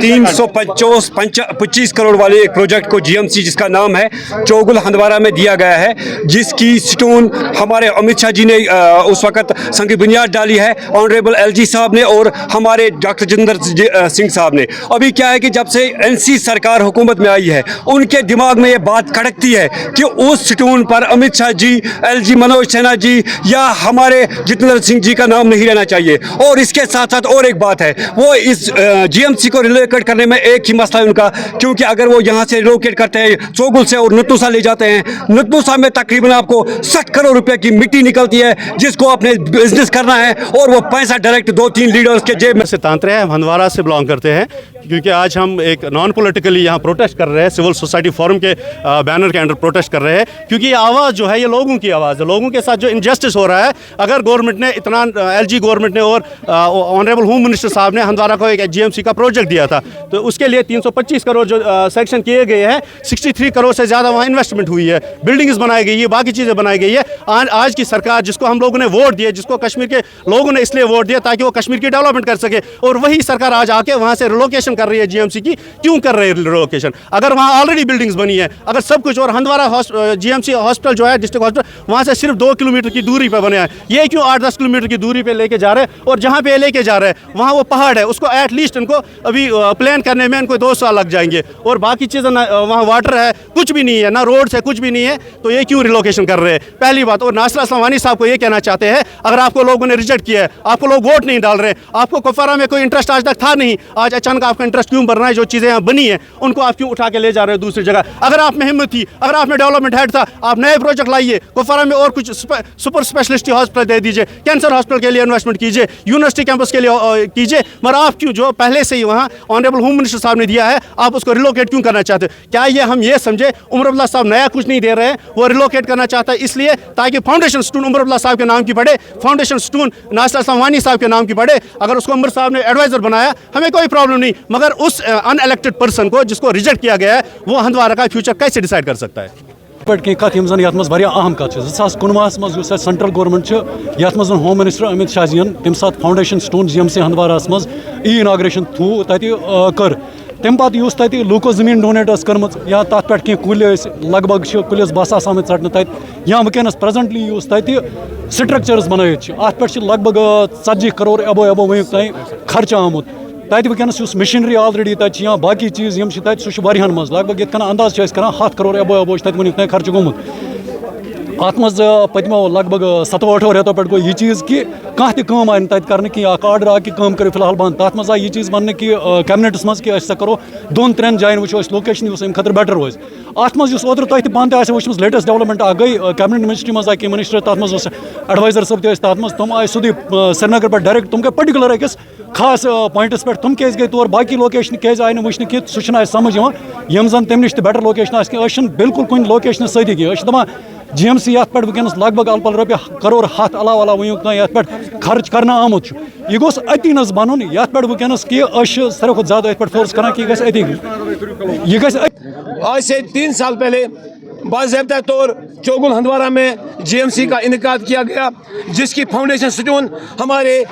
325 करोड़ वाले एक प्रोजेक्ट को जीएमसी जिसका नाम है चोगुल हंदवारा में दिया गया है, जिसकी स्टोन हमारे अमित शाह जी ने उस वक्त संग बुनियाद डाली है, ऑनरेबल एलजी साहब ने और हमारे डॉक्टर जितेंद्र सिंह साहब ने। अभी क्या है कि जब से एनसी सरकार हुकूमत में आई है, उनके दिमाग में ये बात खड़कती है कि उस स्टोन पर अमित शाह जी, एलजी मनोज सिन्हा जी या हमारे जितेंद्र सिंह जी का नाम नहीं रहना चाहिए। और इसके साथ साथ और एक बात है, वो इस जीएमसी को रिलोकेट करने में एक ही मसला है उनका, क्योंकि अगर वो यहाँ से रिलोकेट करते हैं चोगुल से और नुतनुसा ले जाते हैं, नुतनुसा में तकरीबन आपको 60 करोड़ रुपए की मिट्टी निकलती है, जिसको अपने बिजनेस करना है और वो पैसा डायरेक्ट 2-3 लीडर्स के जेब में से तांतरे हैं, हंदवारा से बिलोंग करते हैं, क्योंकि आज हम एक नॉन पॉलिटिकली यहाँ प्रोटेस्ट कर रहे हैं, सिविल सोसाइटी फोरम के बैनर के अंडर प्रोटेस्ट कर रहे हैं, क्योंकि ये आवाज़ जो है ये लोगों की आवाज़ है। लोगों के साथ जो इनजस्टिस हो रहा है, अगर गवर्नमेंट ने इतना एलजी गवर्नमेंट ने और ऑनरेबल होम मिनिस्टर साहब ने हंदवारा को एक जीएमसी का प्रोजेक्ट दिया था, तो उसके लिए 325 करोड़ जो सेक्शन किए गए हैं, 63 करोड़ से ज़्यादा वहाँ इन्वेस्टमेंट हुई है, बिल्डिंग्स बनाई गई है, बाकी चीज़ें बनाई गई है। आज की सरकार जिसको हम लोगों ने वोट दिए, जिसको कश्मीर के लोगों ने इसलिए वोट दिया ताकि वो कश्मीर की डेवलपमेंट कर सके, और वही सरकार आज आके वहाँ से रिलोकेशन कर रही है जीएमसी की। क्यों कर रहे हैं रिलोकेशन? अगर वहाँ ऑलरेडी बिल्डिंग्स बनी है, अगर सब कुछ, और हंदवारा जीएमसी हॉस्पिटल जो है डिस्ट्रिक्ट हॉस्पिटल वहाँ से सिर्फ 2 किलोमीटर की दूरी पर बने हैं, ये क्यों 8-10 किलोमीटर की दूरी पर लेके जा रहे हैं? और जहाँ पे लेके जा रहे हैं वहाँ वो पहाड़ है, उसको एटलीस्ट इनको अभी प्लान करने में इनको 2 साल लग जाएंगे, और बाकी चीज़ें वहाँ वाटर है, कुछ भी नहीं है, ना रोड्स है, कुछ भी नहीं है, तो ये क्यों रिलोकेशन कर रहे हैं? पहली बात। और नासिर असलम साहब को ये कहना चाहते हैं, अगर आपको लोगों ने रिजेक्ट किया है, आपको लोग वोट नहीं डाल रहे, आपको कुपवारा में कोई इंटरेस्ट आज तक था नहीं, आज अचानक आपका इंटरेस्ट क्यों बढ़ रहा है? जो चीज़ें यहाँ बनी है उनको आप क्यों उठा के ले जा रहे हो दूसरी जगह? अगर आप में हिम्मत थी, अगर आप में डेवलपमेंट हेड था, आप नए प्रोजेक्ट लाइए, कुपवारा में और कुछ सुपर स्पेशलिस्ट हॉस्पिटल दे दीजिए, कैंसर हॉस्पिटल के लिए इन्वेस्टमेंट कीजिए, यूनिवर्सिटी कैंपस के लिए कीजिए, मगर आप क्यों जो पहले से ही वहाँ ऑनरेबल होम मिनिस्टर साहब ने दिया है, आप उसको रिलोकेट क्यों करना चाहते हो? क्या ये हम ये समझे उमर अब्दुल्ला साहब नया कुछ नहीं दे रहे हैं, वो रिलोकेट करना चाहता है इसलिए ताकि फाउंडेशन स्टोन उमर अब्दुल्ला साहब के नाम की पड़े, फाउंडेशन स्टोन नासिर असलम साहब के नाम की पड़े। अगर उसको उमर साहब ने एडवाइजर बनाया, हमें कोई प्रॉब्लम नहीं, मगर उस अनइलेक्टेड पर्सन को जिसको रिजेक्ट किया गया है, वो हंदवारा का फ्यूचर कैसे डिसाइड कर सकता है? की कत अहम अहम कत 2019 मज सेंट्रल गवर्नमेंट ये होम मिनिस्टर अमित शाह जी तम सात फाउंडेशन स्टोन जीएमसी हंदवारा मज इनाग्रेशन थ्रू कर तम पे लूको जमीन डोनेट कर्म या तथ पे कुल लगभग कुलिस बस आम षटने तत या वनस प्रेजेंटली स्ट्रक्चर्स बनाइट अत पे लगभग 40 करोड़ एबो वन तक खर्च आमुत तत वनस मशीनरी ऑलरेडी तक या बाकी चीज़ सह मज लगभग ये अंदाज 7 करोड़ एबो वन तक खर्च गोमुत अत पत्मो लगभग 7-8 रेतों पे गो यह चीज़ कि कह तम आय तक कर आर्डर आ कि कम करो फिलहाल बंद तथ मज यह चीज़ वन कि कैबिनेटस मज कि करो 2-3 जायन वो लोकेशन अम खतर बेटर रोज अत मज ओतर तुम पान वुचम लेटेस्ट डेवलपमेंट गई कैबिनेट मिनिस्ट्री मज आई मिनिस्टर तथ मज एडवाइजर सब तथ मज तुम आए सीधे श्रीनगर पे डायरेक्ट तुम गए पर्टिकुलर अकिस खास पॉइंटस पे तुम क्या गई तौर बाकी लोकेशन क्या आय वुचन कि सह समझ यम जन तम नश बेटर लोकेशन बिल्कुल कुछ लोकेशन सदी दपान जीएमसी ये पे वनस लगभग अल्पल रुपये करोड़ 10 अलाव वन ये पे खर्च करना आमुत यह गोस अति नज बन ये पे वनस कि सारे खुद ज्यादा पे फोर्स कर कि यह आज से 3 साल पहले बाज़ाब्ता तौर चोगुल हंदवारा में जीएमसी का इनेकाद किया गया, जिसकी फाउंडेशन स्टोन हमारे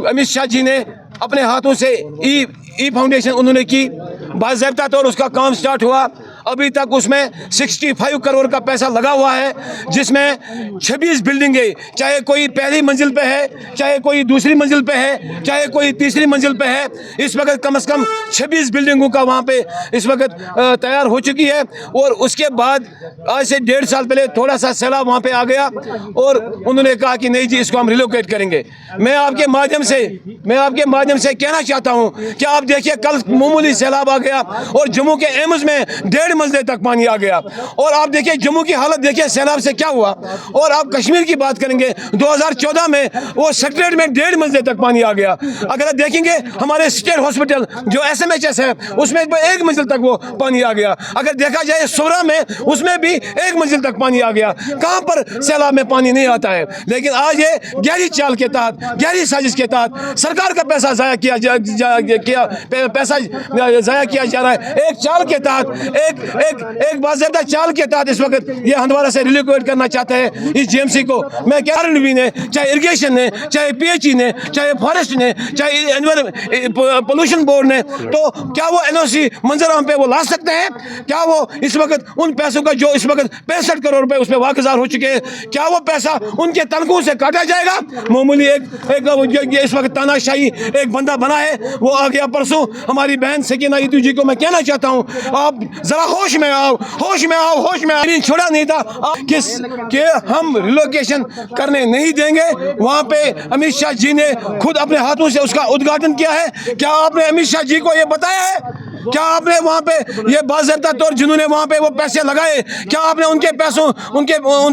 अमित शाह जी ने अपने हाथों से ई फाउंडेशन उन्होंने की। बाज़ाब्ता तौर उसका काम स्टार्ट हुआ। अभी तक उसमें 65 करोड़ का पैसा लगा हुआ है, जिसमें 26 बिल्डिंगें, चाहे कोई पहली मंजिल पे है, चाहे कोई दूसरी मंजिल पे है, चाहे कोई तीसरी मंजिल पे है, इस वक्त कम से कम 26 बिल्डिंगों का वहाँ पे इस वक्त तैयार हो चुकी है। और उसके बाद आज से 1.5 साल पहले थोड़ा सा सैलाब वहाँ पे आ गया और उन्होंने कहा कि नहीं जी, इसको हम रिलोकेट करेंगे। मैं आपके माध्यम से कहना चाहता हूँ कि आप देखिए, कल मामूली सैलाब आ गया और जम्मू के एम्स में 1.5 मंजिल तक पानी आ गया, और आप देखिए जम्मू की हालत देखिए सैलाब से क्या हुआ। और आप कश्मीर की बात करेंगे, 2014 में वो सेक्रेटरीट में 1.5 मंजिल तक पानी आ गया। अगर आप देखेंगे हमारे स्टेट हॉस्पिटल जो SMHS है, उसमें 1 मंजिल तक वो पानी आ गया। अगर देखा जाए सोरा में, उसमें भी 1 मंजिल तक पानी आ गया। कहाँ पर सैलाब में पानी नहीं आता है? लेकिन आज ये गहरी चाल के तहत, गहरी साजिश के तहत सरकार का पैसा जाया किया जा रहा है। एक चाल के तहत एक ایک باضابطہ چال کے تحت اس وقت یہ ہندوارہ سے ریلوکیٹ کرنا چاہتا ہے اس جی ایم سی کو. میں کیا RNB نے, چاہے اریگیشن نے, چاہے PHE نے, چاہے فارسٹ نے, چاہے پولوشن بورڈ نے, تو کیا وہ NOC منظر عام پہ وہ لا سکتے ہیں؟ کیا وہ اس وقت ان پیسوں کا جو اس وقت 65 کروڑ روپے اس پہ واگزار ہو چکے ہیں, کیا وہ پیسہ ان کے تنخواہوں سے کاٹا جائے گا؟ معمولی ایک اس وقت تاناشاہی ایک بندہ بنا ہے, وہ آ گیا پرسوں. ہماری بہن سکینہ ایتو جی کو میں کہنا چاہتا ہوں, آپ ذرا ہوش میں آؤ, ہوش میں آؤ, ہوش میں آؤ. چھوڑا نہیں تھا کہ ہم ریلوکیشن کرنے نہیں دیں گے. وہاں پہ امت شاہ جی نے خود اپنے ہاتھوں سے اس کا ادگھاٹن کیا ہے. کیا آپ نے امت شاہ جی کو یہ بتایا ہے؟ کیا آپ نے وہاں پہ یہ باضابطہ طور جنہوں نے وہاں پہ وہ پیسے لگائے, کیا آپ نے ان کے پیسوں ان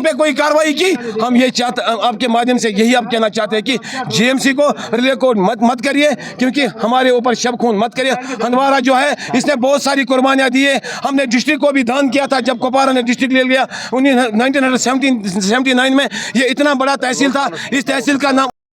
پہ کوئی کارروائی کی؟ ہم یہ چاہتے آپ کے مادھیم سے یہی آپ کہنا چاہتے ہیں کہ GMC کو ریلیکوٹ مت کریے, کیونکہ ہمارے اوپر شب خون مت کریے. ہندوارہ جو ہے اس نے بہت ساری قربانیاں دی ہے. ہم نے ڈسٹرکٹ کو بھی دان کیا تھا جب کپوارہ نے ڈسٹرکٹ لے لیا 1979 میں. یہ اتنا بڑا تحصیل تھا, اس تحصیل کا نام